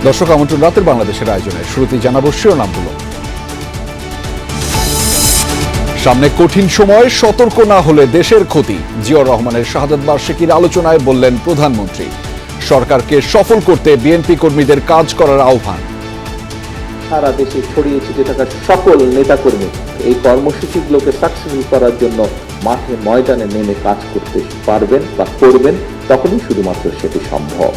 দর্শক আমন্ত্রণ রাতের বাংলাদেশের আয়োজনে শুরুতেই জানাবো শিরোনামগুলো। সামনে কঠিন সময়, সতর্ক না হলে দেশের ক্ষতি। জিয়াউর রহমানের শাহাদাত বার্ষিকীর আলোচনায় বললেন প্রধানমন্ত্রী। সরকারকে সফল করতে বিএনপি কর্মীদের কাজ করার আহ্বান। সারা দেশে ছড়িয়ে ছিটিয়ে থাকা সকল নেতাকর্মী এই কর্মসূচিগুলোকে সাকসেসফুল করার জন্য মাঠে ময়দানে নেমে কাজ করতে পারবেন বা করবেন, তখনই শুধুমাত্র সেটি সম্ভব।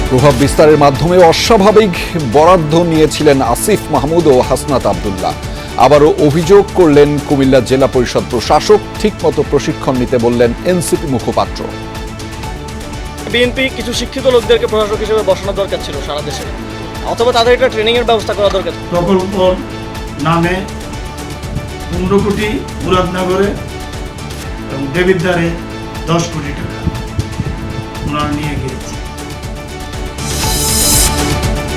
প্রভাব বিস্তারের মাধ্যমে অস্বাভাবিক বরাদ্দ নিয়েছিলেন আসিফ মাহমুদ ও হাসনাত আব্দুল্লাহ। আবারও অভিযোগ করলেন কুমিল্লা জেলা পরিষদ প্রশাসক। ঠিকমতো প্রশিক্ষণ নিতে বললেন এনসিপি মুখপাত্র। বিএনপি কিছু শিক্ষিত লোকদেরকে প্রশাসক হিসেবে বসানোর দরকার ছিল সারা দেশে, অথবা তাদের একটা ট্রেনিং এর ব্যবস্থা করা দরকার। প্রকল্প নামে 15 কোটি মুরাদনগরে এবং দেবিদ্বারে 10 কোটি টাকা ওনারা নিয়ে গিয়েছে।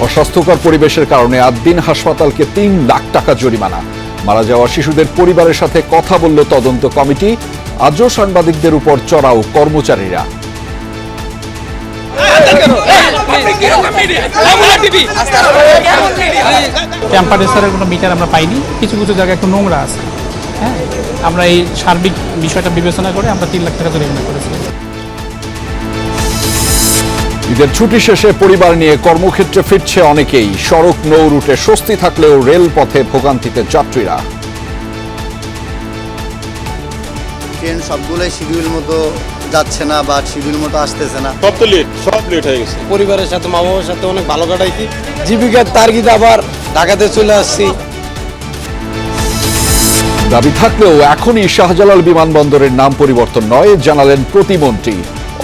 অস্বাস্থ্যকর পরিবেশের কারণে আদ্দিন হাসপাতালকে 3 লাখ টাকা জরিমানা। মারা যাওয়া শিশুদের পরিবারের সাথে কথা বলল তদন্ত কমিটি। আজও সাংবাদিকদের উপর চড়াও কর্মচারীরা। টেম্পারেচারের কোনো মিটার আমরা পাইনি, কিছু কিছু জায়গায় একটু নোংরা আছে। হ্যাঁ, আমরা এই সার্বিক বিষয়টা বিবেচনা করে আমরা 3 লাখ টাকা জরিমানা করেছি। ঈদের ছুটি শেষে পরিবার নিয়ে কর্মক্ষেত্রে ফিরছে অনেকেই। সড়ক নৌ রুটে স্বস্তি থাকলেও রেলপথে ভোগান্তিতে যাত্রীরা। ট্রেন সবগুলোই শিডিউল মতো যাচ্ছে না বা শিডিউল মতো আসতেছে না। সব লেট হয়ে গেছে। পরিবারের সাথে মা বাবার সাথে অনেক ভালো কাটাইছি। জীবিকার তাগিদে আবার ঢাকাতে চলে আসছি। দাবি থাকলেও এখনই শাহজালাল বিমানবন্দরের নাম পরিবর্তন নয়, জানালেন প্রতিমন্ত্রী।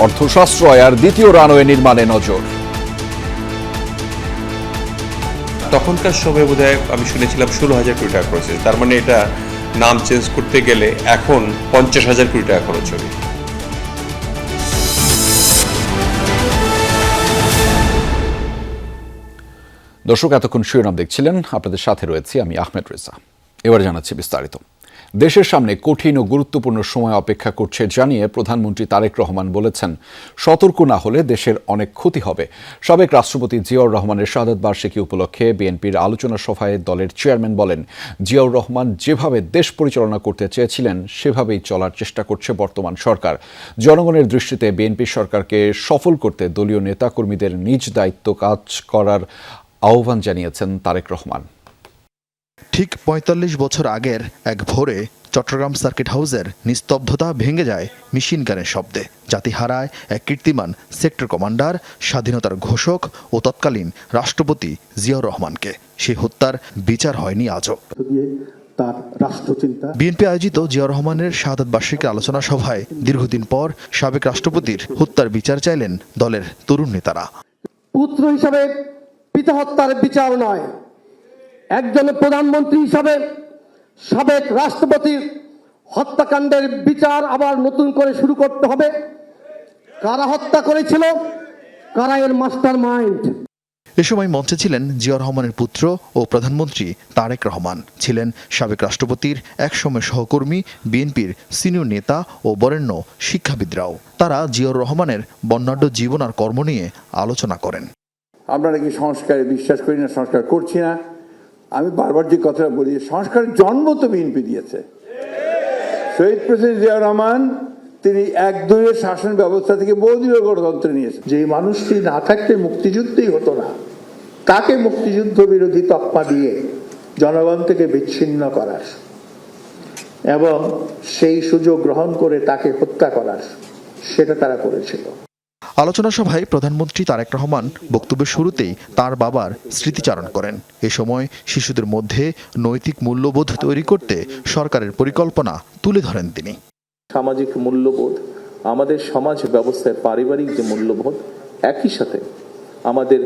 অর্থ সাশ্রয় আর দ্বিতীয় রানওয়ে নির্মাণে নজর। তখনকার সময় বোধহয় আমি শুনেছিলাম 16,000 কোটি টাকা খরচ হয়েছে। তার মানে এটা নাম চেঞ্জ করতে গেলে এখন 50,000 কোটি টাকা খরচ হবে। দর্শক, এতক্ষণ শিরোনাম দেখছিলেন, আপনাদের সাথে রয়েছি আমি আহমেদ রেজা। এবার জানাচ্ছি বিস্তারিত। দেশের সামনে কঠিন ও গুরুত্বপূর্ণ সময় অপেক্ষা করছে জানিয়ে প্রধানমন্ত্রী তারেক রহমান বলেছেন, সতর্ক না হলে দেশের অনেক ক্ষতি হবে। সাবেক রাষ্ট্রপতি জিয়াউর রহমানের শাহাদাত বার্ষিকী উপলক্ষে বিএনপির আলোচনা সভায় দলের চেয়ারম্যান বলেন, জিয়াউর রহমান যেভাবে দেশ পরিচালনা করতে চেয়েছিলেন সেভাবেই চলার চেষ্টা করছে বর্তমান সরকার। জনগণের দৃষ্টিতে বিএনপি সরকারকে সফল করতে দলীয় নেতাকর্মীদের নিজ দায়িত্ব কাজ করার আহ্বান জানিয়েছেন তারেক রহমান। ঠিক ৪৫ বছর আগের এক ভোরে চট্টগ্রাম সার্কিট হাউসের নিস্তব্ধতা ভেঙে যায় মেশিন গানের শব্দে। জাতি হারায় এক কীর্তিমান সেক্টর কমান্ডার, স্বাধীনতার ঘোষক ও তৎকালীন রাষ্ট্রপতি জিয়াউর রহমানকে। সেই হত্যার বিচার হয়নি আজও। বিএনপি আয়োজিত জিয়াউর রহমানের শাহাদাত বার্ষিকী আলোচনা সভায় দীর্ঘদিন পর সাবেক রাষ্ট্রপতির হত্যার বিচার চাইলেন দলের তরুণ নেতারা। পুত্র হিসাবে পিতা হত্যার বিচার নয়, একজন প্রধানমন্ত্রী হিসাবে সাবেক রাষ্ট্রপতির হত্যাকাণ্ডের বিচার আবার নতুন করে শুরু করতে হবে। কারা হত্যা করেছিল, কারা এর মাস্টার মাইন্ড। এ সময় মঞ্চে ছিলেন জিয়াউর রহমানের পুত্র ও প্রধানমন্ত্রী তারেক রহমান, ছিলেন সাবেক রাষ্ট্রপতির একসময় সহকর্মী, বিএনপির সিনিয়র নেতা ও বরেণ্য শিক্ষাবিদরাও। তারা জিয়াউর রহমানের বর্ণাঢ্য জীবন আর কর্ম নিয়ে আলোচনা করেন। আমরা নাকি সংস্কারে বিশ্বাস করি না, সংস্কার করছি না। আমি বারবার যে কথাটা বলি, সংস্কারের জন্ম তো বিএনপি দিয়েছে। শহীদ প্রেসিডেন্ট জিয়াউর রহমান তিনি 1-2 শাসন ব্যবস্থা থেকে বহুদলীয় গণতন্ত্র নিয়েছেন। যে মানুষটি না থাকলে মুক্তিযুদ্ধই হতো না, তাকে মুক্তিযুদ্ধ বিরোধী তকমা দিয়ে জনগণ থেকে বিচ্ছিন্ন করার এবং সেই সুযোগ গ্রহণ করে তাকে হত্যা করার, সেটা তারা করেছিল। আলোচনা সভায় প্রধানমন্ত্রী তারেক রহমান বক্তব্যের শুরুতেই তার বাবার স্মৃতিচারণ করেন। এ সময় শিশুদের মধ্যে নৈতিক মূল্যবোধ তৈরি করতে সরকারের পরিকল্পনা তুলে ধরেন তিনি। সামাজিক মূল্যবোধ, আমাদের সমাজ ব্যবস্থায় পারিবারিক যে মূল্যবোধ, একই সাথে আমাদের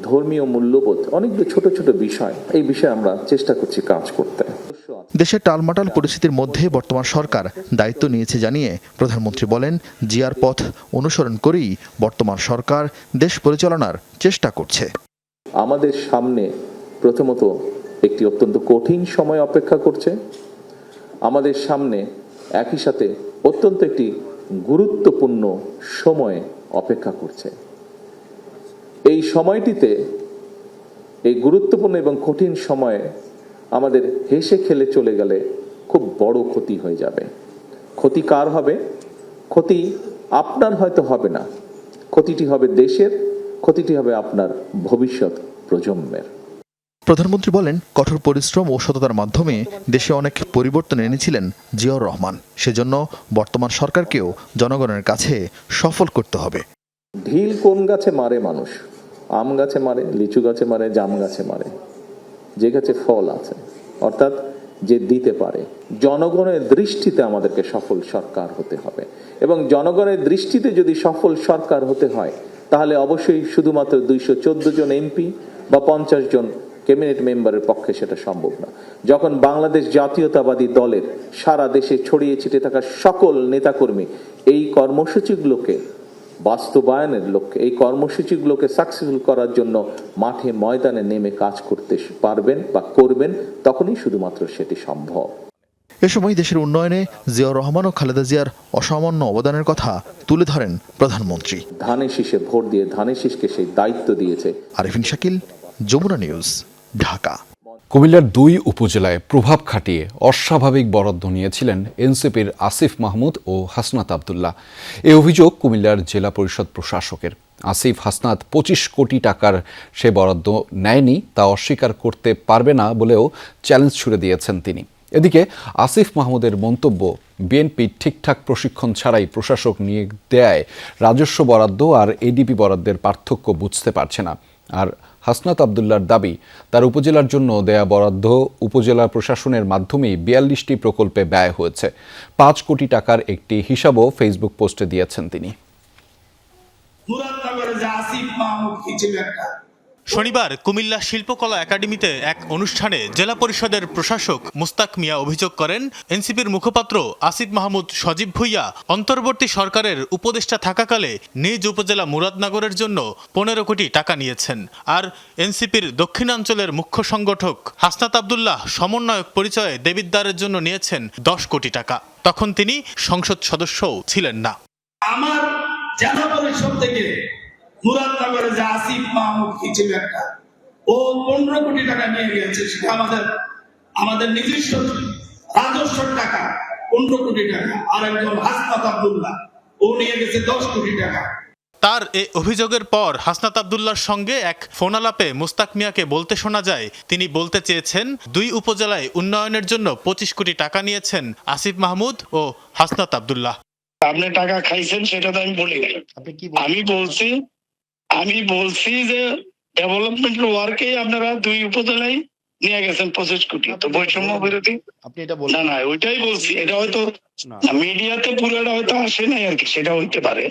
ধর্মীয় মূল্যবোধ, অনেকগুলো ছোট ছোট বিষয়, এই বিষয়ে আমরা চেষ্টা করছি কাজ করতে। দেশের টালমাটাল পরিস্থিতির মধ্যে বর্তমান সরকার দায়িত্ব নিয়েছে জানিয়ে প্রধানমন্ত্রী বলেন, জিয়ার পথ অনুসরণ করেই বর্তমান সরকার দেশ পরিচালনার চেষ্টা করছে। আমাদের সামনে প্রথমত একটি অত্যন্ত কঠিন সময় অপেক্ষা করছে। আমাদের সামনে একই সাথে অত্যন্ত একটি গুরুত্বপূর্ণ সময় অপেক্ষা করছে। এই সময়টিতে, এই গুরুত্বপূর্ণ এবং কঠিন সময়ে আমাদের হেসে খেলে চলে গেলে খুব বড় ক্ষতি হয়ে যাবে। ক্ষতি কার হবে? ক্ষতি আপনার হয়তো হবে না, ক্ষতিটি হবে দেশের, ক্ষতিটি হবে আপনার ভবিষ্যৎ প্রজন্মের। প্রধানমন্ত্রী বলেন, কঠোর পরিশ্রম ও সততার মাধ্যমে দেশে অনেক পরিবর্তন এনেছিলেন জিয়াউর রহমান। সেজন্য বর্তমান সরকারকেও জনগণের কাছে সফল করতে হবে। ঢিল কোন গাছে মারে মানুষ? আম গাছে মারে, লিচু গাছে মারে, জাম গাছে মারে, যে গাছে ফল আছে, অর্থাৎ যে দিতে পারে। জনগণের দৃষ্টিতে আমাদেরকে সফল সরকার হতে হবে, এবং জনগণের দৃষ্টিতে যদি সফল সরকার হতে হয় তাহলে অবশ্যই শুধুমাত্র 214 জন এমপি বা 50 জন ক্যাবিনেট মেম্বারের পক্ষে সেটা সম্ভব না। যখন বাংলাদেশ জাতীয়তাবাদী দলের সারা দেশে ছড়িয়ে ছিটে থাকা সকল নেতাকর্মী এই কর্মসূচিগুলোকে বাস্তবায়নের লক্ষ্যে, এই কর্মসূচিগুলোকে সাকসেসফুল করার জন্য মাঠে ময়দানে নেমে কাজ করতে পারবেন বা করবেন, তখনই শুধুমাত্র সেটি সম্ভব। এ সময় দেশের উন্নয়নে জিয়াউর রহমান ও খালেদা জিয়ার অসামান্য অবদানের কথা তুলে ধরেন প্রধানমন্ত্রী। ধানের শীষে ভোট দিয়ে ধানের শীষকে সেই দায়িত্ব দিয়েছে। আরিফিন শাকিল, যমুনা নিউজ, ঢাকা। কুমিল্লার 2 উপজেলায় প্রভাব খাটিয়ে অস্বাভাবিক বরাদ্দ নিয়েছিলেন এনসিপির আসিফ মাহমুদ ও হাসনাত আব্দুল্লাহ। এই অভিযোগ কুমিল্লার জেলা পরিষদ প্রশাসকের। আসিফ হাসনাত 25 কোটি টাকার সে বরাদ্দ নেয়নি তা অস্বীকার করতে পারবে না বলেও চ্যালেঞ্জ ছুড়ে দিয়েছেন তিনি। এদিকে আসিফ মাহমুদের মন্তব্য, বিএনপি ঠিকঠাক প্রশিক্ষণ ছাড়াই প্রশাসক নিয়োগ দেয় রাজস্ব বরাদ্দ আর এডিপি বরাদ্দের পার্থক্য বুঝতে পারছে না। আর হাসনাত আব্দুল্লাহর দাবি, তার উপজেলার জন্য দেয়া বরাদ্দ উপজেলা প্রশাসনের মাধ্যমেই 42টি প্রকল্পে ব্যয় হয়েছে। 5 কোটি টাকার একটি হিসাবও ফেসবুক পোস্টে দিয়েছেন তিনি। শনিবার কুমিল্লা শিল্পকলা একাডেমিতে এক অনুষ্ঠানে জেলা পরিষদের প্রশাসক মুস্তাক মিয়া অভিযোগ করেন, এনসিপির মুখপাত্র আসিফ মাহমুদ সজীব ভুইয়া অন্তর্বর্তী সরকারের উপদেষ্টা থাকাকালে নিজ উপজেলা মুরাদনগরের জন্য 15 কোটি টাকা নিয়েছেন, আর এনসিপির দক্ষিণাঞ্চলের মুখ্য সংগঠক হাসনাত আব্দুল্লাহ সমন্বয়ক পরিচয়ে দেবিদ্বারের জন্য নিয়েছেন 10 কোটি টাকা। তখন তিনি সংসদ সদস্যও ছিলেন না। আমার জেলা পরিষদ থেকে মুরাদনগরে যে আসিফ মাহমুদ কি ছিল একটা, ও 15 কোটি টাকা নিয়ে গেছে। সেটা আমাদের নিজস্ব রাজস্ব টাকা 15 কোটি টাকা, আর একজন হাসনাত আব্দুল্লাহ ও নিয়ে গেছে 10 কোটি টাকা। তার এই অভিযোগের পর হাসনাত আব্দুল্লাহর সঙ্গে এক ফোনালাপে মুস্তাক মিয়াকে বলতে শোনা যায়, তিনি বলতে চেয়েছেন 2 উপজেলায় উন্নয়নের জন্য 25 কোটি টাকা নিয়েছেন আসিফ মাহমুদ ও হাসনাত আব্দুল্লাহ। আপনি টাকা খাইছেন সেটা তো আমি বলি নাই। আমি বলছি যে ডেভেলপমেন্ট ওয়ার্কে আপনারা 2 উপজেলায় নিয়ে গেছেন 25 কোটি। তো বৈষম্য বিরোধী আপনি এটা বলেন না, ওইটাই বলছি। এটা হয়তো মিডিয়াতে পুরোটা হয়তো আসে নাই আর কি, সেটা হইতে পারে।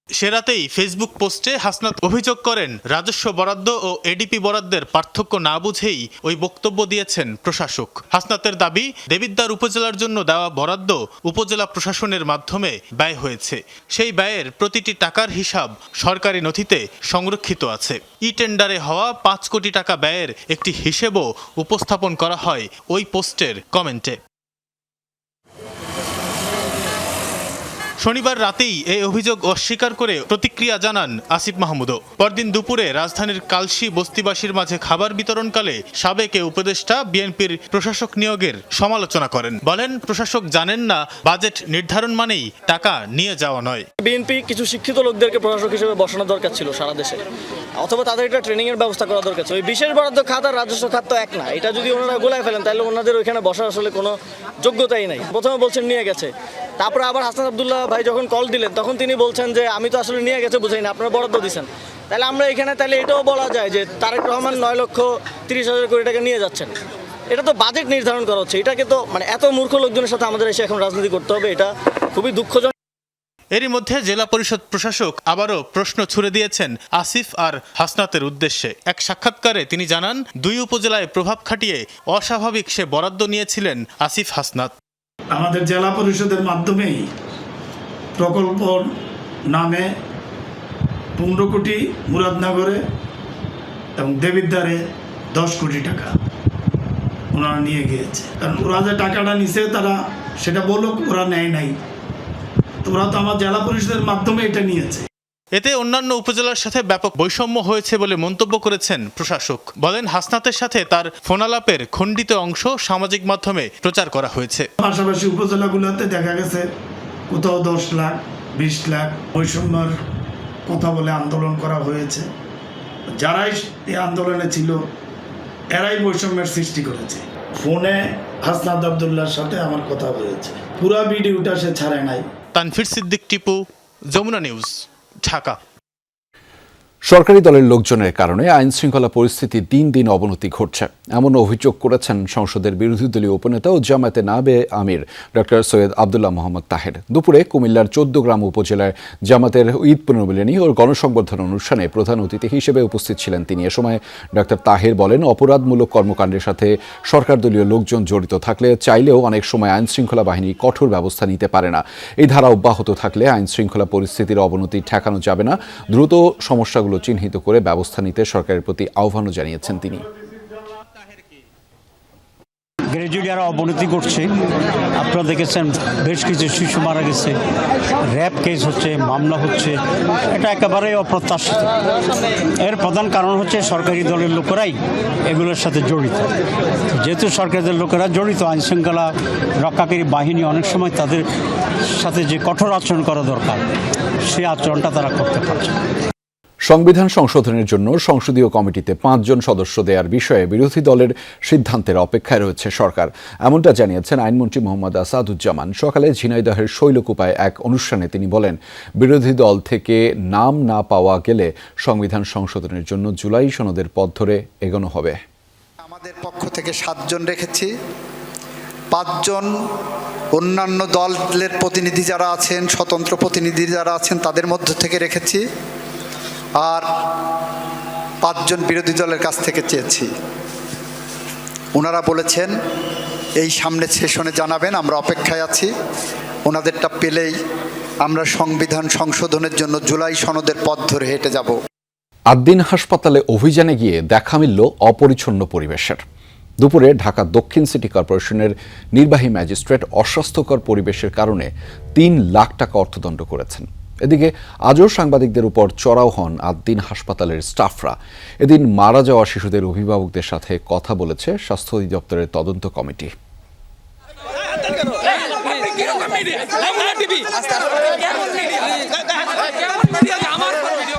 সে রাতেই ফেসবুক পোস্টে হাসনাত অভিযোগ করেন, রাজস্ব বরাদ্দ ও এডিপি বরাদ্দের পার্থক্য না বুঝেই ওই বক্তব্য দিয়েছেন প্রশাসক। হাসনাতের দাবি, দেবিদ্বার উপজেলার জন্য দেওয়া বরাদ্দ উপজেলা প্রশাসনের মাধ্যমে ব্যয় হয়েছে। সেই ব্যয়ের প্রতিটি টাকার হিসাব সরকারি নথিতে সংরক্ষিত আছে। ই টেন্ডারে হওয়া 5 কোটি টাকা ব্যয়ের একটি হিসেবও উপস্থাপন করা হয় ওই পোস্টের কমেন্টে। শনিবার রাতেই এই অভিযোগ অস্বীকার করে প্রতিক্রিয়া জানান আসিফ মাহমুদও। পরদিন দুপুরে রাজধানীর কালশী বস্তিবাসীর মাঝে খাবার বিতরণকালে সাবেক উপদেষ্টা বিএনপির প্রশাসক নিয়োগের সমালোচনা করেন। বলেন, প্রশাসক জানেন না বাজেট নির্ধারণ মানেই টাকা নিয়ে যাওয়া নয়। বিএনপি কিছু শিক্ষিত লোকদেরকে প্রশাসক হিসেবে বসানো দরকার ছিল সারা দেশে, অথবা তাদের একটা ট্রেনিং এর ব্যবস্থা করা দরকার ছিল। ওই বিশেষ বরাদ্দ খাত আর রাজস্ব খাত তো এক না। এটা যদি ওনারা গোলায় ফেলেন তাহলে ওনাদের ওইখানে বসার আসলে কোনো যোগ্যতাই নাই। প্রথমে বলছেন নিয়ে গেছে, তারপরে আবার হাসনাত আব্দুল্লাহ ভাই যখন কল দিলেন তখন তিনি বলছেন যে আমি তো আসলে নিয়ে গেছে বুঝাই না, আপনারা বরাদ্দ দিচ্ছেন। তাহলে আমরা এখানে তাহলে এটাও বলা যায় যে তারেক রহমান 9,30,000 কোটি টাকা নিয়ে যাচ্ছেন। এটা তো বাজেট নির্ধারণ করা হচ্ছে। এটাকে তো এত মূর্খ লোকজনের সাথে আমাদের এসে এখন রাজনীতি করতে হবে, এটা খুবই দুঃখজনক। এরই মধ্যে জেলা পরিষদ প্রশাসক আবারও প্রশ্ন ছুড়ে দিয়েছেন আসিফ আর হাসনাতের উদ্দেশ্যে। এক সাক্ষাৎকারে তিনি জানান, 2 উপজেলায় প্রভাব খাটিয়ে অস্বাভাবিক সে বরাদ্দ নিয়েছিলেন আসিফ হাসনাত। আমাদের জেলা পরিষদের মাধ্যমেই প্রকল্প নামে 15 কোটি মুরাদনগরে এবং দেবিদ্বারে 10 কোটি টাকা ওনারা নিয়ে গিয়েছে। কারণ ওরা যে টাকাটা নিছে তারা সেটা বলুক, ওরা নেয় নাই। ওরা তো আমার জেলা পরিষদের মাধ্যমে এটা নিয়েছে। এতে অন্যান্য উপজেলার সাথে ব্যাপক বৈষম্য হয়েছে বলে মন্তব্য করেছেন প্রশাসক। বলেন, হাসনাতের সাথে তার ফোনালাপের খণ্ডিত অংশ সামাজিক মাধ্যমে প্রচার করা হয়েছে। পাশাপাশি উপজেলাগুলোতে দেখা গেছে কোথাও 10 লাখ 20 লাখ বৈষম্যর কথা বলে আন্দোলন করা হয়েছে। যারাই এই আন্দোলনে ছিল এরাই বৈষম্যের সৃষ্টি করেছে। ফোনে হাসনাত আব্দুল্লাহর সাথে আমার কথা হয়েছে, পুরা ভিডিওটা সে ছাড়ে নাই। তানফির সিদ্দিক টিপু, যমুনা নিউজ, ঢাকা। সরকারি দলের লোকজনের কারণে আইন শৃঙ্খলা পরিস্থিতি দিন দিন অবনতি ঘটছে, এমন অভিযোগ করেছেন সংসদের বিরোধী দলীয় উপনেতা ও জামায়াতে নাবে আমির ডক্টর সৈয়দ আবদুল্লাহ মোহাম্মদ তাহের। দুপুরে কুমিল্লার 14 গ্রাম উপজেলার জামাতের ঈদ পুনর্মিলনী ও গণসংবর্ধনা অনুষ্ঠানে প্রধান অতিথি হিসেবে উপস্থিত ছিলেন তিনি। এ সময় ডক্টর তাহের বলেন, অপরাধমূলক কর্মকাণ্ডের সাথে সরকার দলীয় লোকজন জড়িত থাকলে চাইলেও অনেক সময় আইন শৃঙ্খলা বাহিনী কঠোর ব্যবস্থা নিতে পারে না। এই ধারা অব্যাহত থাকলে আইন শৃঙ্খলা পরিস্থিতির অবনতি ঠেকানো যাবে না। দ্রুত সমস্যাগুলো চিহ্নিত করে ব্যবস্থা নিতে সরকারের প্রতি আহ্বানও জানিয়েছেন তিনি। গ্র্যাজুয়ালি আরও অবনতি ঘটছে। আপনারা দেখেছেন বেশ কিছু শিশু মারা গেছে, র্যাপ কেস হচ্ছে, মামলা হচ্ছে। এটা একেবারেই অপ্রত্যাশিত। এর প্রধান কারণ হচ্ছে সরকারি দলের লোকেরাই এগুলোর সাথে জড়িত। যেহেতু সরকারি দলের লোকেরা জড়িত, আইন শৃঙ্খলা রক্ষাকারী বাহিনী অনেক সময় তাদের সাথে যে কঠোর আচরণ করা দরকার সেই আচরণটা তারা করতে পারছে। সংবিধান সংশোধনের জন্য সংসদীয় কমিটিতে 5 জন সদস্য দেওয়ার বিষয়ে বিরোধী দলের সিদ্ধান্তের অপেক্ষায় রয়েছে সরকার, এমনটা জানিয়েছেন আইনমন্ত্রী মোহাম্মদ আসাদুজ্জামান। সকালে ঝিনাইদহের শৈলকুপায় এক অনুষ্ঠানে তিনি বলেন, বিরোধী দল থেকে নাম না পাওয়া গেলে সংবিধান সংশোধনের জন্য জুলাই সনদের পথ ধরে এগোনো হবে। আমাদের পক্ষ থেকে 7 জন রেখেছি, 5 জন অন্যান্য দলের প্রতিনিধি যারা আছেন, স্বতন্ত্র প্রতিনিধি যারা আছেন তাদের মধ্য থেকে রেখেছি, আর 5 জন বিরোধী দলের কাছ থেকে চেয়েছি। ওনারা বলেছেন এই সামনের সেশনে জানাবেন, আমরা অপেক্ষায় আছি। ওনাদেরটা পেলেই আমরা সংবিধান সংশোধনের জন্য জুলাই সনদের পথ ধরে হেঁটে যাব। আদ্দিন হাসপাতালে অভিযানে গিয়ে দেখা মিলল অপরিচ্ছন্ন পরিবেশের। দুপুরে ঢাকা দক্ষিণ সিটি কর্পোরেশনের নির্বাহী ম্যাজিস্ট্রেট অস্বাস্থ্যকর পরিবেশের কারণে 3 লাখ টাকা অর্থদণ্ড করেছেন। এদিকে আজও সাংবাদিকদের উপর চড়াও হন আদ্দিন হাসপাতালের স্টাফরা। এদিন মারা যাওয়া শিশুদের অভিভাবকদের সাথে কথা বলেছে স্বাস্থ্য অধিদপ্তরের তদন্ত কমিটি।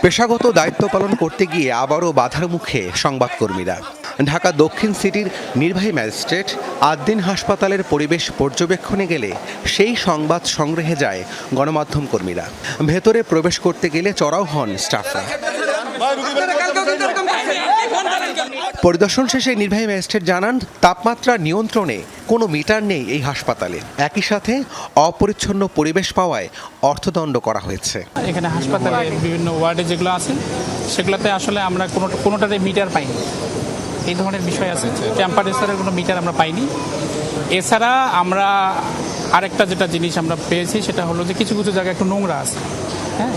পেশাগত দায়িত্ব পালন করতে গিয়ে আবারও বাধার মুখে সংবাদকর্মীরা। ঢাকা দক্ষিণ সিটির নির্বাহী ম্যাজিস্ট্রেট আদ্দিন হাসপাতালের পরিবেশ পর্যবেক্ষণে গেলে সেই সংবাদ সংগ্রহে যায় গণমাধ্যম কর্মীরা। ভেতরে প্রবেশ করতে গেলে চড়াও হন স্টাফরা। পরিদর্শন শেষে নির্বাহী ম্যাজিস্ট্রেট জানান, তাপমাত্রা নিয়ন্ত্রণে কোনো মিটার নেই এই হাসপাতালে। একই সাথে অপরিচ্ছন্ন পরিবেশ পাওয়ায় অর্থদণ্ড করা হয়েছে। এখানে হাসপাতালে বিভিন্ন ওয়ার্ডে যেগুলো আছে সেগুলোতে আসলে আমরা কোনোটাতে মিটার পাইনি, এই ধরনের বিষয় আছে। টেম্পারেচারের কোনো মিটার আমরা পাইনি। এছাড়া আমরা আরেকটা যেটা জিনিস আমরা পেয়েছি সেটা হলো যে কিছু কিছু জায়গায় একটু নোংরা আছে। হ্যাঁ,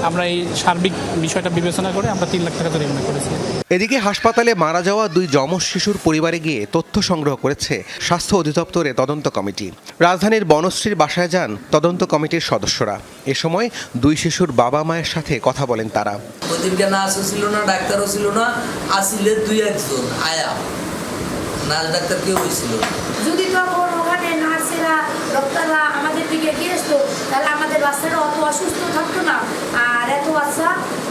আমরা এই সার্বিক বিষয়টা বিবেচনা করে আমরা 3 লাখ টাকা জরিমানা করেছি। এদিকে হাসপাতালে মারা যাওয়া 2 যমজ শিশুর পরিবারে গিয়ে তথ্য সংগ্রহ করেছে স্বাস্থ্য অধিদপ্তরের তদন্ত কমিটি। রাজধানীর বনশ্রীর বাসায় যান তদন্ত কমিটির সদস্যরা। এ সময় 2 শিশুর বাবা মায়ের সাথে কথা বলেন তারা। ওদিনকে নার্সও ছিল না, ডাক্তারও ছিল না, আসিলে 2-1 আয়া, নার্স ডাক্তার কেউ হয়েছিল। যদি তখন ওখানে নার্সেরা ডক্টররা আমাদের দিকে গিয়ে আসতো তাহলে আমাদের বাচ্চারা অত অসুস্থ থাকতো না, আর এত বাচ্চা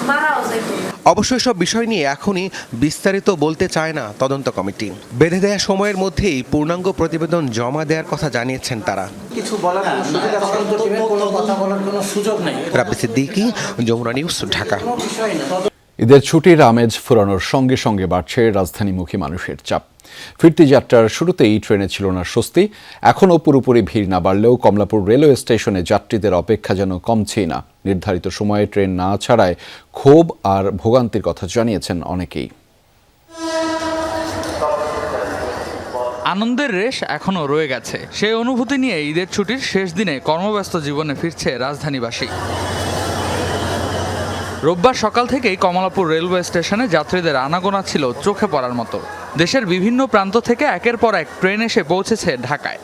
মারাও যেত। অবশ্য সব বিষয় নিয়ে এখনই বিস্তারিত বলতে চায় না তদন্ত কমিটি। বেঁধে দেওয়া সময়ের মধ্যেই পূর্ণাঙ্গ প্রতিবেদন জমা দেওয়ার কথা জানিয়েছেন তারা। কিছু বলার কোনো কথা বলার কোনো সুযোগ নেই। রাব্বি সিদ্দিকী, যমুনা নিউজ, ঢাকা। ঈদের ছুটির আমেজ ফুরানোর সঙ্গে সঙ্গে বাড়ছে রাজধানীমুখী মানুষের চাপ। ফিরতি যাত্রার শুরুতেই ট্রেনে ছিল না স্বস্তি। এখনও পুরোপুরি ভিড় না বাড়লেও কমলাপুর রেলওয়ে স্টেশনে যাত্রীদের অপেক্ষা যেন কমছেই না। নির্ধারিত সময়ে ট্রেন না ছাড়ায় ক্ষোভ আর ভোগান্তির কথা জানিয়েছেন অনেকেই। আনন্দের রেশ এখনও রয়ে গেছে। সেই অনুভূতি নিয়ে ঈদের ছুটির শেষ দিনে কর্মব্যস্ত জীবনে ফিরছে রাজধানীবাসী। রোববার সকাল থেকেই কমলাপুর রেলওয়ে স্টেশনে যাত্রীদের আনাগোনা ছিল চোখে পড়ার মতো। দেশের বিভিন্ন প্রান্ত থেকে একের পর এক ট্রেন এসে পৌঁছেছে ঢাকায়।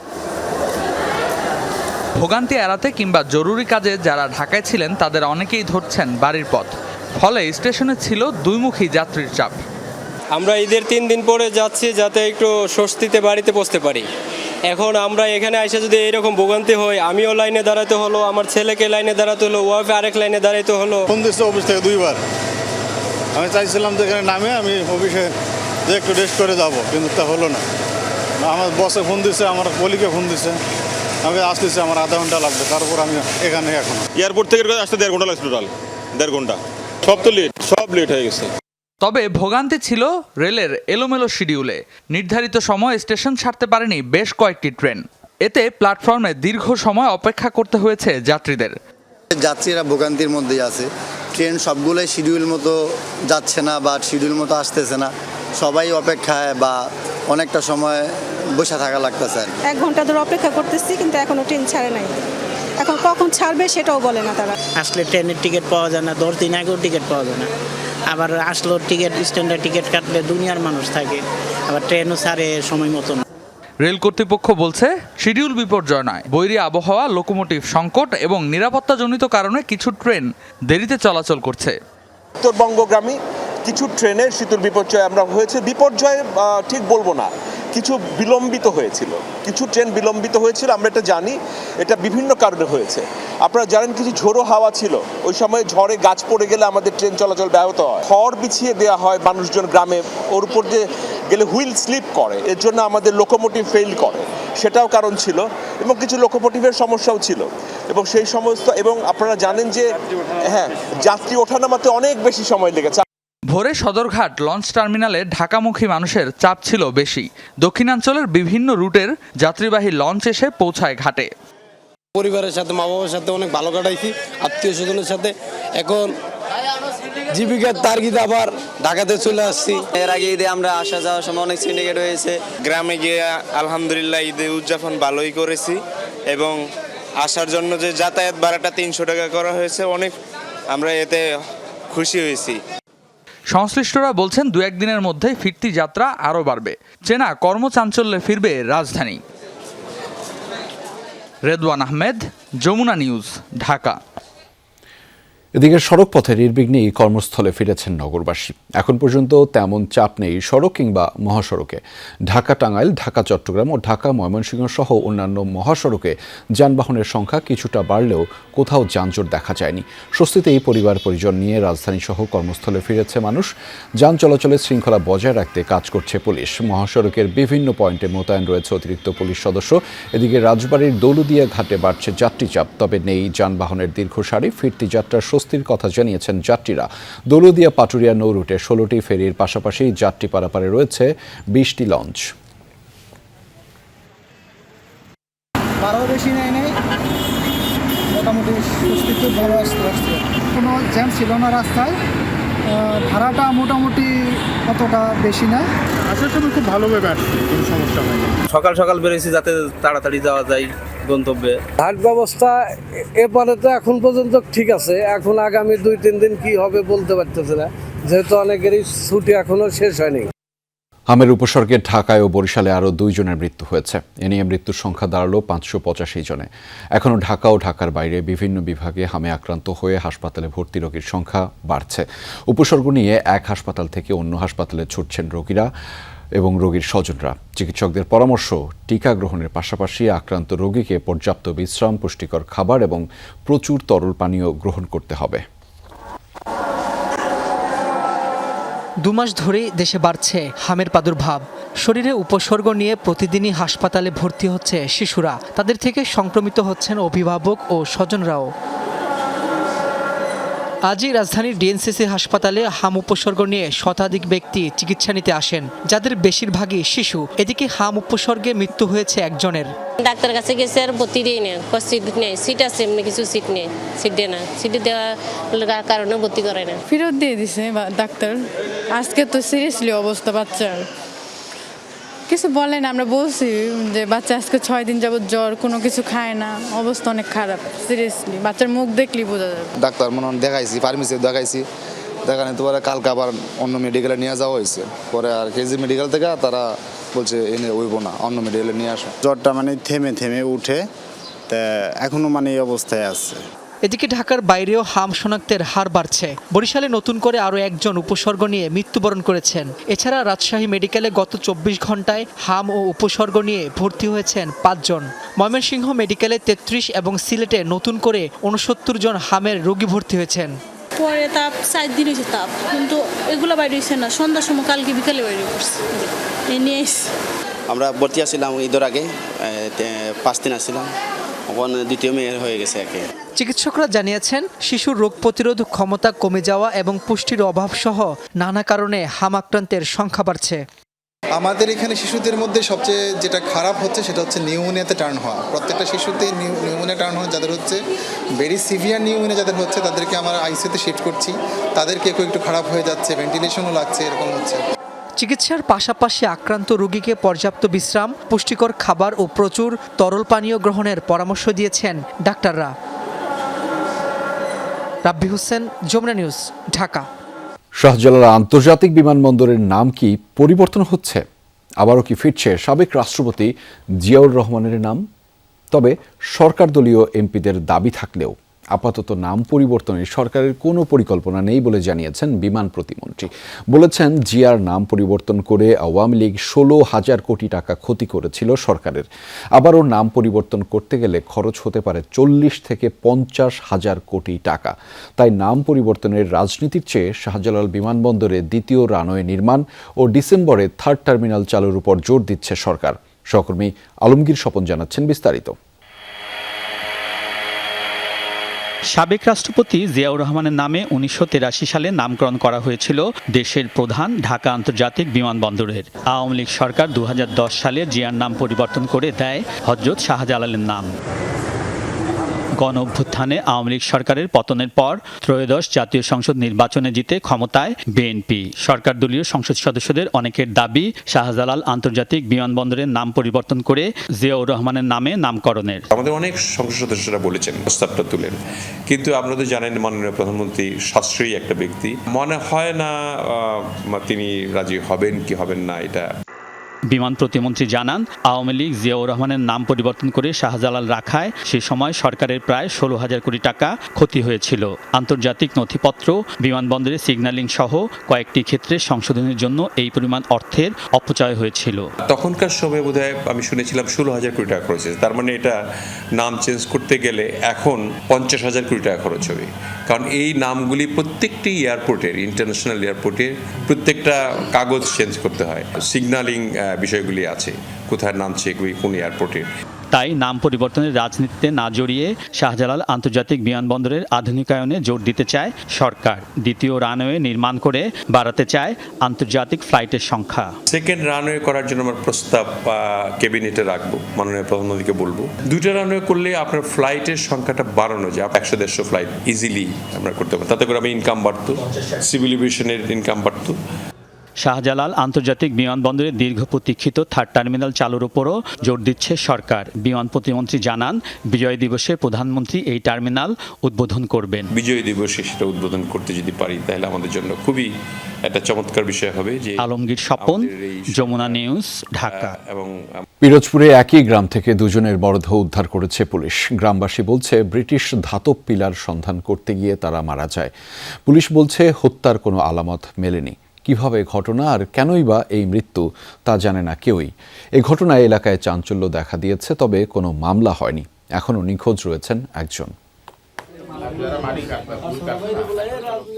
ভোগান্তি এড়াতে কিংবা জরুরি কাজে যারা ঢাকায় ছিলেন তাদের অনেকেই ধরছেন বাড়ির পথ। ফলে স্টেশনে ছিল দুইমুখী যাত্রীর চাপ। আমরা ঈদের 3 দিন পরে যাচ্ছি যাতে একটু স্বস্তিতে বাড়িতে পৌঁছতে পারি। এখন আমরা এখানে এসে যদি এইরকম ভোগান্তি হয়, আমিও লাইনে দাঁড়াতে হলো, আমার ছেলেকে লাইনে দাঁড়াতে হলো, ওয়াইফে আরেক লাইনে দাঁড়াতে হলো। ফোন দিচ্ছে অফিস থেকে 2 বার। আমি চাইছিলাম তো এখানে নামে আমি অফিসে যে একটু রেস্ট করে যাব, কিন্তু তা হলো না। আমার বসে ফোন দিচ্ছে, আমার কলিকে ফোন দিচ্ছে, আমি আসতেছি, আমার আধা ঘন্টা লাগবে, তারপর আমি এখানে এখন এয়ারপোর্ট থেকে আসতে 1.5 ঘন্টা লাগছে, টোটাল 1.5 ঘন্টা। সব তো লেট, সব লেট হয়ে গেছে। তবে ভোগান্তি ছিল রেলের এলোমেলো শিডিউলে। নির্ধারিত সময় স্টেশন ছাড়তে পারেনি বেশ কয়েকটি ট্রেন। এতে প্ল্যাটফর্মে দীর্ঘ সময় অপেক্ষা করতে হয়েছে যাত্রীদের। যাত্রীরা ভোগান্তির মধ্যেই আছে। ট্রেন সবগুলোই শিডিউল মতো যাচ্ছে না বা শিডিউল মতো আসতেছে না। সবাই অপেক্ষায় বা অনেকটা সময় বসে থাকা লাগতেছে। 1 ঘন্টা ধরে অপেক্ষা করতেছি, কিন্তু এখনো ট্রেন ছাড়ে নাই। এখন কখন ছাড়বে সেটাও বলে না তারা। আসলে ট্রেনের টিকিট পাওয়া যায় না, 10 দিন আগেও টিকিট পাওয়া যায় না। আবার আসলো টিকিট, স্ট্যান্ডার্ড টিকিট কাটলে দুনিয়ার মানুষ থাকে, আবার ট্রেনও ছাড়ে সময় মতো না। রেল কর্তৃপক্ষ বলছে শিডিউল বিপর্যয় নয়, বৈরী আবহাওয়া, লোকোমোটিভ সংকট এবং নিরাপত্তাজনিত কারণে কিছু ট্রেন দেরিতে চলাচল করছে। উত্তরবঙ্গগামী কিছু ট্রেনের শীতল বিপর্যয় আমরা হয়েছে। বিপর্যয় ঠিক বলবো না, কিছু বিলম্বিত হয়েছিল, কিছু ট্রেন বিলম্বিত হয়েছিল, আমরা এটা জানি। এটা বিভিন্ন কারণে হয়েছে। আপনারা জানেন কিছু ঝোড়ো হাওয়া ছিল, ওই সময় ঝড়ে গাছ পড়ে গেলে আমাদের ট্রেন চলাচল ব্যাহত হয়। খড় বিছিয়ে দেওয়া হয় মানুষজন গ্রামে, ওর উপর দিয়ে গেলে হুইল স্লিপ করে, এর জন্য আমাদের লোকোমোটিভ ফেল করে, সেটাও কারণ ছিল। এবং কিছু লোকোমোটিভের সমস্যাও ছিল এবং সেই সমস্ত, এবং আপনারা জানেন যে হ্যাঁ, যাত্রী ওঠানামাতে অনেক বেশি সময় লেগেছে। ভোরে সদরঘাট লঞ্চ টার্মিনালে ঢাকামুখী মানুষের চাপ ছিল বেশি। দক্ষিণাঞ্চলের বিভিন্ন রুটের যাত্রীবাহী লঞ্চ এসে পৌঁছায় ঘাটে। পরিবারের সাথে, মা বাবার সাথে অনেক ভালো কাটাইছি, আত্মীয় স্বজনের সাথে। এখন জীবিকার তাগিদে আবার ঢাকাতে চলে আসছি। এর আগে ঈদে আমরা আসা যাওয়ার সময় অনেক সিন্ডিকেট হয়েছে। গ্রামে গিয়ে আলহামদুলিল্লাহ ঈদে উদযাপন ভালোই করেছি এবং আসার জন্য যে যাতায়াত ভাড়াটা 300 টাকা করা হয়েছে, অনেক আমরা এতে খুশি হয়েছি। সংশ্লিষ্টরা বলছেন 2-1 দিনের মধ্যেই ফিরতি যাত্রা আরও বাড়বে। চেনা কর্মচাঞ্চল্যে ফিরবে রাজধানী। রেদওয়ান আহমেদ, যমুনা নিউজ, ঢাকা। এদিকে সড়ক পথে নির্বিঘ্নেই কর্মস্থলে ফিরেছেন নগরবাসী। এখন পর্যন্ত তেমন চাপ নেই সড়ক কিংবা মহাসড়কে। ঢাকা টাঙ্গাইল, ঢাকা চট্টগ্রাম ও ঢাকা ময়মনসিংহ সহ অন্যান্য মহাসড়কে যানবাহনের সংখ্যা কিছুটা বাড়লেও কোথাও যানজট দেখা যায়নি। স্বস্তিতে এই পরিবার পরিজন নিয়ে রাজধানী সহ কর্মস্থলে ফিরেছে মানুষ। যান চলাচলের শৃঙ্খলা বজায় রাখতে কাজ করছে পুলিশ। মহাসড়কের বিভিন্ন পয়েন্টে মোতায়েন রয়েছে অতিরিক্ত পুলিশ সদস্য। এদিকে রাজবাড়ীর দৌলুদিয়া ঘাটে বাড়ছে যাত্রী চাপ, তবে নেই যানবাহনের দীর্ঘ সারি। ফিরতি যাত্রার স্বস্তির কথা জানিয়েছেন যাত্রীরা। দৌলুদিয়া পাটুরিয়া নৌ রুটে 16টি ফেরির পাশাপাশি যাত্রী পারাপারে রয়েছে 20টি লঞ্চ। বেশি নেই মোটামুটি স্বস্তি, খুব ভালো আসছে। কোনো জ্যাম ছিল না রাস্তায়। ভাড়াটা মোটামুটি অতটা বেশি না। আসার সময় খুব ভালোভাবে আসছে, কোনো সমস্যা হয়নি। সকাল সকাল বেরিয়েছি যাতে তাড়াতাড়ি যাওয়া যায় গন্তব্যে। ঘাট ব্যবস্থা এপারে তো এখন পর্যন্ত ঠিক আছে। এখন আগামী 2-3 দিন কি হবে বলতে পারতেছে না, যেহেতু অনেকেরই ছুটি এখনো শেষ হয়নি। হামের উপসর্গে ঢাকায় ও বরিশালে আরও 2 জনের মৃত্যু হয়েছে। এ নিয়ে মৃত্যুর সংখ্যা দাঁড়ালো 585 জনে। এখনও ঢাকা ও ঢাকার বাইরে বিভিন্ন বিভাগে হামে আক্রান্ত হয়ে হাসপাতালে ভর্তি রোগীর সংখ্যা বাড়ছে। উপসর্গ নিয়ে এক হাসপাতাল থেকে অন্য হাসপাতালে ছুটছেন রোগীরা এবং রোগীর স্বজনরা। চিকিৎসকদের পরামর্শ, টিকা গ্রহণের পাশাপাশি আক্রান্ত রোগীকে পর্যাপ্ত বিশ্রাম, পুষ্টিকর খাবার এবং প্রচুর তরল পানীয় গ্রহণ করতে হবে। 2 মাস ধরেই দেশে বাড়ছে হামের প্রাদুর্ভাব। শরীরে উপসর্গ নিয়ে প্রতিদিনই হাসপাতালে ভর্তি হচ্ছে শিশুরা। তাদের থেকে সংক্রমিত হচ্ছেন অভিভাবক ও স্বজনরাও। আজই রাজধানীর ডিএনসিসি হাসপাতালে হাম উপসর্গ নিয়ে শতাধিক ব্যক্তি চিকিৎসা নিতে আসেন, যাদের বেশিরভাগই শিশু। এদিকে হাম উপসর্গে মৃত্যু হয়েছে একজনের। ডাক্তার কাছে গেছে আর ভর্তি দিয়ে নেই, সিট নেই, সিট আছে এমনি কিছু সিট নেই, সিট দেয় না, সিট দেওয়ার কারণে ভর্তি করে না, ফেরত দিয়ে দিছে ডাক্তার। আজকে তো সিরিয়াসলি অবস্থা বাচ্চার, কিছু বলেন। আমরা বলছি যে বাচ্চা আজকে 6 দিন যাবত জ্বর, কোনো কিছু খায় না, অবস্থা অনেক খারাপ। সিরিয়াসলি বাচ্চার মুখ দেখলেই বোঝা যাবে। ডাক্তার মনে দেখাইছি, ফার্মেসি দেখাইছি, দেখানি তো পরে কালকে আবার অন্য মেডিকেলে নিয়ে যাওয়া হয়েছে। পরে আর কেজি মেডিকেল থেকে তারা বলছে এনে হইব না, অন্য মেডিকেলে নিয়ে আসো। জ্বরটা মানে থেমে থেমে উঠে, তা এখনো মানে এই অবস্থায় আছে। এদিকে ঢাকার বাইরেও হাম শনাক্তের হার বাড়ছে। বরিশালে নতুন করে আরও একজন উপসর্গ নিয়ে মৃত্যুবরণ করেছেন। এছাড়া রাজশাহী মেডিকেলে গত 24 ঘন্টায় হাম ও উপসর্গ নিয়ে ভর্তি হয়েছেন 5 জন। ময়মনসিংহ মেডিকেলে 33 এবং সিলেটে নতুন করে 69 জন হামের রোগী ভর্তি হয়েছেন। পরে তাপ 4 দিন হয়েছে তাপ, কিন্তু এগুলো বাইরে হয়েছে না, সন্ধ্যার সময় কালকে বিকালে বাইরে করছে। এ নিয়ে আমরা ভর্তি আসছিলাম ঈদের আগে, 5 দিন আসছিলাম, এখন দ্বিতীয় মেয়ের হয়ে গেছে একে। চিকিৎসকরা জানিয়েছেন শিশুর রোগ প্রতিরোধ ক্ষমতা কমে যাওয়া এবং পুষ্টির অভাব সহ নানা কারণে হাম আক্রান্তের সংখ্যা বাড়ছে। আমাদের এখানে শিশুদের মধ্যে সবচেয়ে যেটা খারাপ হচ্ছে সেটা হচ্ছে নিউমোনিয়াতে টার্ন হওয়া। প্রত্যেকটা শিশুতে নিউমোনিয়া টার্ন হওয়া যাদের হচ্ছে, ভেরি সিভিয়ার নিউমোনিয়া যাদের হচ্ছে, তাদেরকে আমরা আইসিইউতে শিফট করছি। তাদেরকে একটু খারাপ হয়ে যাচ্ছে, ভেন্টিলেশনও লাগছে, এরকম হচ্ছে। চিকিৎসার পাশাপাশি আক্রান্ত রোগীকে পর্যাপ্ত বিশ্রাম, পুষ্টিকর খাবার ও প্রচুর তরল পানীয় গ্রহণের পরামর্শ দিয়েছেন ডাক্তাররা। রাব্বি হোসেন, যমুনা নিউজ, ঢাকা। শাহজালাল আন্তর্জাতিক বিমানবন্দরের নাম কি পরিবর্তন হচ্ছে? আবারও কি ফিরছে সাবেক রাষ্ট্রপতি জিয়াউর রহমানের নাম? তবে সরকার দলীয় এমপিদের দাবি থাকলেও আপাতত নাম পরিবর্তনের সরকারের কোনো পরিকল্পনা নেই বলে জানিয়েছেন বিমান প্রতিমন্ত্রী। বলেছেন, জিয়ার নাম পরিবর্তন করে আওয়ামী লীগ 16,000 কোটি টাকা ক্ষতি করেছিল সরকারের। আবারও নাম পরিবর্তন করতে গেলে খরচ হতে পারে 40 থেকে 50,000 কোটি টাকা। তাই নাম পরিবর্তনের রাজনীতির চেয়ে শাহজালাল বিমানবন্দরে দ্বিতীয় রানওয়ে নির্মাণ ও ডিসেম্বরে 3rd টার্মিনাল চালুর উপর জোর দিচ্ছে সরকার। সহকর্মী আলমগীর স্বপন জানাচ্ছেন বিস্তারিত। সাবেক রাষ্ট্রপতি জিয়াউর রহমানের নামে 1983 সালে নামকরণ করা হয়েছিল দেশের প্রধান ঢাকা আন্তর্জাতিক বিমানবন্দরের। আওয়ামী লীগ সরকার 2010 সালে জিয়ার নাম পরিবর্তন করে দেয় হযরত শাহজালালের নাম। গণ অভ্যুত্থানে আওয়ামী লীগ সরকারের পতনের পর ত্রয়োদশ জাতীয় সংসদ নির্বাচনে জিতে ক্ষমতায় বিএনপি। সরকার দলীয় সংসদ সদস্যদের অনেকের দাবি শাহজালাল আন্তর্জাতিক বিমানবন্দরের নাম পরিবর্তন করে জিয়াউর রহমানের নামে নামকরণের। আমাদের অনেক সংসদ সদস্যরা বলেছেন, প্রস্তাবটা তুলেন, কিন্তু আপনারা তো জানেন মাননীয় প্রধানমন্ত্রী সাশ্রয়ী একটা ব্যক্তি, মনে হয় না তিনি রাজি হবেন কি হবেন না। এটা বিমান প্রতিমন্ত্রী জানান, আওয়ামী লীগ জিয়াউর রহমানের নাম পরিবর্তন করে শাহজালাল রাখায় সে সময় সরকারের প্রায় 16,000 কোটি টাকা ক্ষতি হয়েছিল। আন্তর্জাতিক নথিপত্র, বিমানবন্দরের সিগন্যালিং সহ কয়েকটি ক্ষেত্রে সংশোধনের জন্য এই পরিমাণ অর্থের অপচয় হয়েছিল। তখনকার সময় বোধহয় আমি শুনেছিলাম 16,000 কোটি টাকা খরচ হয়েছে। তার মানে এটা নাম চেঞ্জ করতে গেলে এখন 50,000 কোটি টাকা খরচ হবে। কারণ এই নামগুলি প্রত্যেকটি এয়ারপোর্টের, ইন্টারন্যাশনাল এয়ারপোর্টের প্রত্যেকটা কাগজ চেঞ্জ করতে হয়। সিগন্যালিং বিষয়গুলি আছে, কোথায় নামছে কোন এয়ারপোর্টে। তাই নাম পরিবর্তনের রাজনীতিতে না জড়িয়ে শাহজালাল আন্তর্জাতিক বিমানবন্দরের আধুনিকায়নে জোর দিতে চায় সরকার। দ্বিতীয় রানওয়ে নির্মাণ করে বাড়াতে চায় আন্তর্জাতিক ফ্লাইটের সংখ্যা। সেকেন্ড রানওয়ে করার জন্য আমার প্রস্তাব ক্যাবিনেটে রাখবো, মাননীয় প্রধানমন্ত্রীকে বলবো। 2টা রানওয়ে করলে আপনার ফ্লাইটের সংখ্যাটা বাড়ানো যায়, 100-150 ফ্লাইট ইজিলি আমরা করতে পারি। তাতে করে আমি ইনকাম বাড়তো, সিভিল এভিয়েশনের ইনকাম বাড়তো। শাহজালাল আন্তর্জাতিক বিমানবন্দরে দীর্ঘ প্রতীক্ষিত 3rd টার্মিনাল চালুর উপরও জোর দিচ্ছে সরকার। বিমান প্রতিমন্ত্রী জানান, বিজয় দিবসে প্রধানমন্ত্রী এই টার্মিনাল উদ্বোধন করবেন। বিজয় দিবসে সেটা উদ্বোধন করতে যদি পারি তাহলে আমাদের জন্য খুবই একটা চমৎকার বিষয় হবে। যে আলমগীর স্বপন, যমুনা নিউজ, ঢাকা। এবং পিরোজপুরে একই গ্রাম থেকে 2 জনের মরদেহ উদ্ধার করেছে পুলিশ। গ্রামবাসী বলছে, ব্রিটিশ ধাতব পিলার সন্ধান করতে গিয়ে তারা মারা যায়। পুলিশ বলছে, হত্যার কোনো আলামত মেলেনি। কিভাবে ঘটনা আর কেনই বা এই মৃত্যু তা জানে না কেউই। এই ঘটনায় এলাকায় চাঞ্চল্য দেখা দিয়েছে, তবে কোনো মামলা হয়নি। এখনও নিখোঁজ রয়েছেন একজন।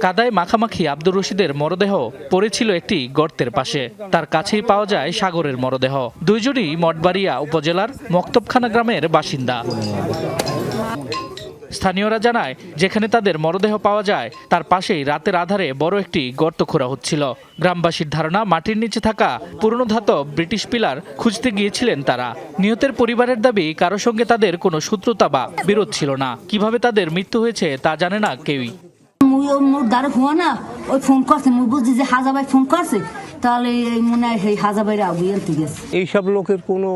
কাদায় মাখামাখি আব্দুর রশিদের মরদেহ পড়েছিল একটি গর্তের পাশে। তার কাছেই পাওয়া যায় সাগরের মরদেহ। 2 জনই মঠবাড়িয়া উপজেলার মক্তবখানা গ্রামের বাসিন্দা। স্থানীয়রা জানায়, যেখানে তাদের মরদেহ পাওয়া যায় তার পাশেই রাতের আধারে বড় একটি গর্ত খোঁড়া হচ্ছিল। গ্রামবাসীর ধারণা, মাটির নিচে থাকা পুরনো ধাতব ব্রিটিশ পিলার খুঁজতে গিয়েছিলেন তারা। নিহতের পরিবারের দাবি, কারো সঙ্গে তাদের কোনো শত্রুতা বা বিরোধ ছিল না। কিভাবে তাদের মৃত্যু হয়েছে তা জানে না কেউই। ফোন করছে, বুঝছি যে হাজাবাই ফোন করছে, তাহলে মনে হয় হাজাবাইরা এইসব লোকের কোনো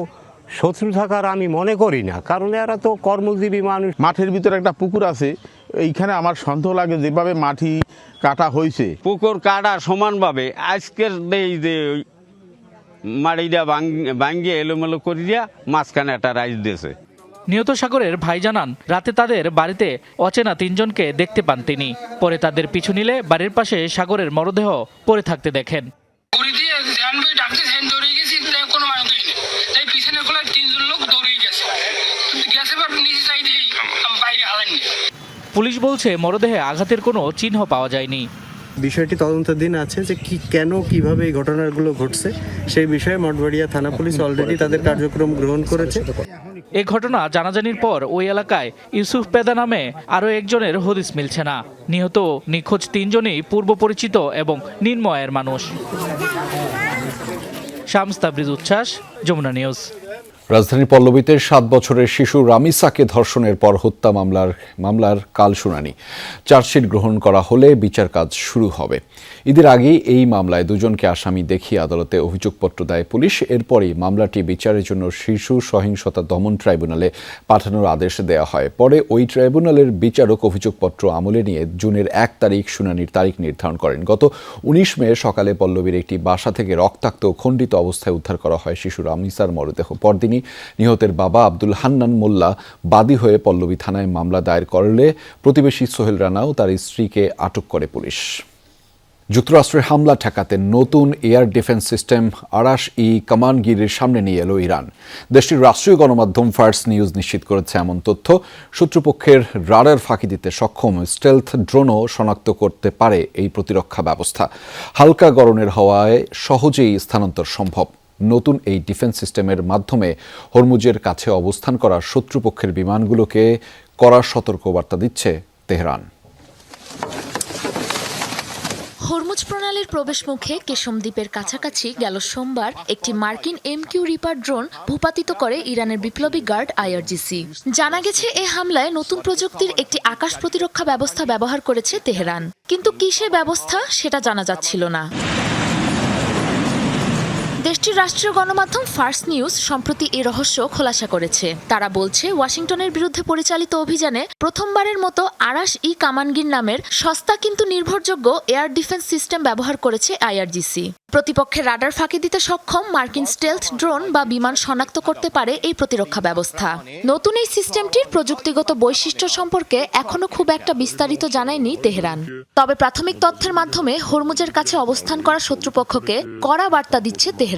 শত্রু থাকার আমি মনে করি না, কারণ এরা তো কর্মজীবী মানুষ। মাঠের ভিতরে একটা পুকুর আছে, এইখানে আমার সন্দেহ লাগে যেভাবে মাটি কাটা হয়েছে, পুকুর কাটা সমানভাবে আজকের এই যে মাটিটা ভাঙ্গিয়ে এলোমেলো করিয়া মাঝখানে একটা রাইস দিয়েছে। নিহত সাগরের ভাই জানান, রাতে তাদের বাড়িতে অচেনা 3 জনকে দেখতে পান তিনি। পরে তাদের পিছু নিলে বাড়ির পাশে সাগরের মরদেহ পড়ে থাকতে দেখেন। পুলিশ বলছে মরদেহে আঘাতের কোনো চিহ্ন পাওয়া যায়নি। বিষয়টি তদন্তাধীন আছে যে কিভাবে এই ঘটনাগুলো ঘটছে সেই বিষয়ে মঠবাড়িয়া থানা পুলিশ অলরেডি তাদের কার্যক্রম গ্রহণ করেছে। এ ঘটনা জানাজানির পর ওই এলাকায় ইউসুফ পেদা নামে আরও একজনের হদিস মিলছে না। নিহত নিখোঁজ 3 জনই পূর্ব পরিচিত এবং নির্ময়ের মানুষ। শামস তাবরিজ উচ্ছ্বাস, যমুনা নিউজ। রাজধানীর পল্লবীতে 7 বছরের শিশু রামিসাকে ধর্ষণের পর হত্যা মামলার কাল শুনানি। চার্জশিট গ্রহণ করা হলে বিচার কাজ শুরু হবে। ঈদের আগেই এই মামলায় 2 জনকে আসামি দেখিয়ে আদালতে অভিযোগপত্র দেয় পুলিশ। এরপরই মামলাটি বিচারের জন্য শিশু সহিংসতা দমন ট্রাইব্যুনালে পাঠানোর আদেশ দেওয়া হয়। পরে ওই ট্রাইব্যুনালের বিচারক অভিযোগপত্র আমলে নিয়ে জুনের 1 তারিখ শুনানির তারিখ নির্ধারণ করেন। গত 19 মে সকালে পল্লবীর একটি বাসা থেকে রক্তাক্ত খণ্ডিত অবস্থায় উদ্ধার করা হয় শিশু রামিসার মরদেহ। পরদিনই নিহতের বাবা আব্দুল হান্নান মোল্লা বাদী হয়ে পল্লবী থানায় মামলা দায়ের করলে প্রতিবেশী সোহেল রানা ও তার স্ত্রীকে আটক করে পুলিশ। যুক্তরাষ্ট্রের হামলা ঠেকাতে নতুন এয়ার ডিফেন্স সিস্টেম আরাশ-ই কামানগিরের সামনে নিয়ে এলো ইরান। দেশটির রাষ্ট্রীয় গণমাধ্যম ফার্স নিউজ নিশ্চিত করেছে এমন তথ্য। শত্রুপক্ষের রাডার ফাঁকি দিতে সক্ষম স্টেলথ ড্রোনও শনাক্ত করতে পারে এই প্রতিরক্ষা ব্যবস্থা। হালকা গড়নের হওয়ায় সহজেই স্থানান্তর সম্ভব। নতুন এই ডিফেন্স সিস্টেমের মাধ্যমে হরমুজের কাছে অবস্থান করা শত্রুপক্ষের বিমানগুলোকে কড়া সতর্কবার্তা দিচ্ছে তেহরান। হরমুজ প্রণালীর প্রবেশ মুখে কেশম দ্বীপের কাছাকাছি গেল সোমবার একটি মার্কিন MQ রিপার ড্রোন ভূপাতিত করে ইরানের বিপ্লবী গার্ড IRGC। জানা গেছে এ হামলায় নতুন প্রযুক্তির একটি আকাশ প্রতিরক্ষা ব্যবস্থা ব্যবহার করেছে তেহরান, কিন্তু কিসের ব্যবস্থা সেটা জানা যাচ্ছিল না। দেশটির রাষ্ট্রীয় গণমাধ্যম ফার্স নিউজ সম্প্রতি এই রহস্য খোলাসা করেছে। তারা বলছে, ওয়াশিংটনের বিরুদ্ধে পরিচালিত অভিযানে প্রথমবারের মতো আরাশ-ই কামানগির নামের সস্তা কিন্তু নির্ভরযোগ্য এয়ার ডিফেন্স সিস্টেম ব্যবহার করেছে IRGC। প্রতিপক্ষের রাডার ফাঁকি দিতে সক্ষম মার্কিন স্টেলথ ড্রোন বা বিমান শনাক্ত করতে পারে এই প্রতিরক্ষা ব্যবস্থা। নতুন এই সিস্টেমটির প্রযুক্তিগত বৈশিষ্ট্য সম্পর্কে এখনো খুব একটা বিস্তারিত জানায়নি তেহরান। তবে প্রাথমিক তথ্যের মাধ্যমে হরমুজের কাছে অবস্থান করা শত্রুপক্ষকে কড়া বার্তা দিচ্ছে তেহরান।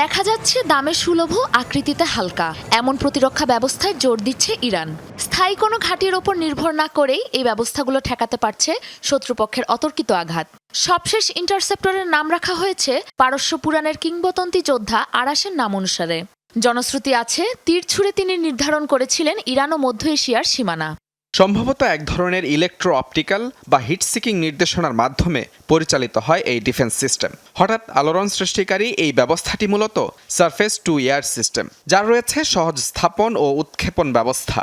দেখা যাচ্ছে দামে সুলভ, আকৃতিতে হালকা এমন প্রতিরক্ষা ব্যবস্থায় জোর দিচ্ছে ইরান। স্থায়ী কোনো ঘাঁটির ওপর নির্ভর না করেই এই ব্যবস্থাগুলো ঠেকাতে পারছে শত্রুপক্ষের অতর্কিত আঘাত। সবশেষ ইন্টারসেপ্টরের নাম রাখা হয়েছে পারস্য পুরাণের কিংবদন্তি যোদ্ধা আরাশের নাম অনুসারে। জনশ্রুতি আছে, তীর ছুঁড়ে তিনি নির্ধারণ করেছিলেন ইরান ও মধ্য এশিয়ার সীমানা। সম্ভবত এক ধরনের ইলেকট্রো অপটিক্যাল বা হিট সিকিং নির্দেশনার মাধ্যমে পরিচালিত হয় এই ডিফেন্স সিস্টেম। হঠাৎ আলোড়ন সৃষ্টিকারী এই ব্যবস্থাটি মূলত সারফেস টু এয়ার সিস্টেম, যার রয়েছে সহজ স্থাপন ও উৎক্ষেপণ ব্যবস্থা।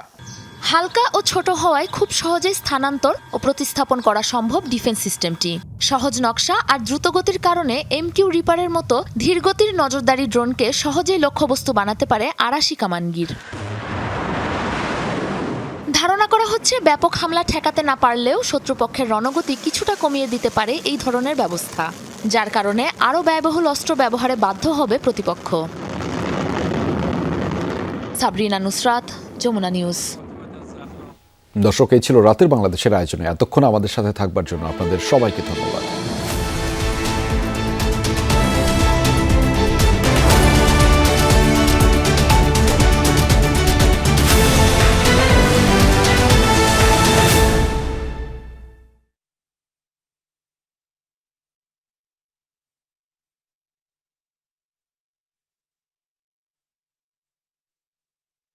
হালকা ও ছোট হওয়ায় খুব সহজেই স্থানান্তর ও প্রতিস্থাপন করা সম্ভব ডিফেন্স সিস্টেমটি। সহজ নকশা আর দ্রুতগতির কারণে MQ রিপারের মতো ধীরগতির নজরদারি ড্রোনকে সহজেই লক্ষ্যবস্তু বানাতে পারে আরাশ-ই কামানগির। ধারণা করা হচ্ছে, ব্যাপক হামলা ঠেকাতে না পারলেও শত্রুপক্ষের রণগতি কিছুটা কমিয়ে দিতে পারে এই ধরনের ব্যবস্থা, যার কারণে আরও ব্যয়বহুল অস্ত্র ব্যবহারে বাধ্য হবে প্রতিপক্ষ। সাবরিনা নুসরাত, যমুনা নিউজ। দর্শক, এই ছিল রাতের বাংলাদেশের আয়োজনে। এতক্ষণ আমাদের সাথে থাকবার জন্য আপনাদের সবাইকে ধন্যবাদ।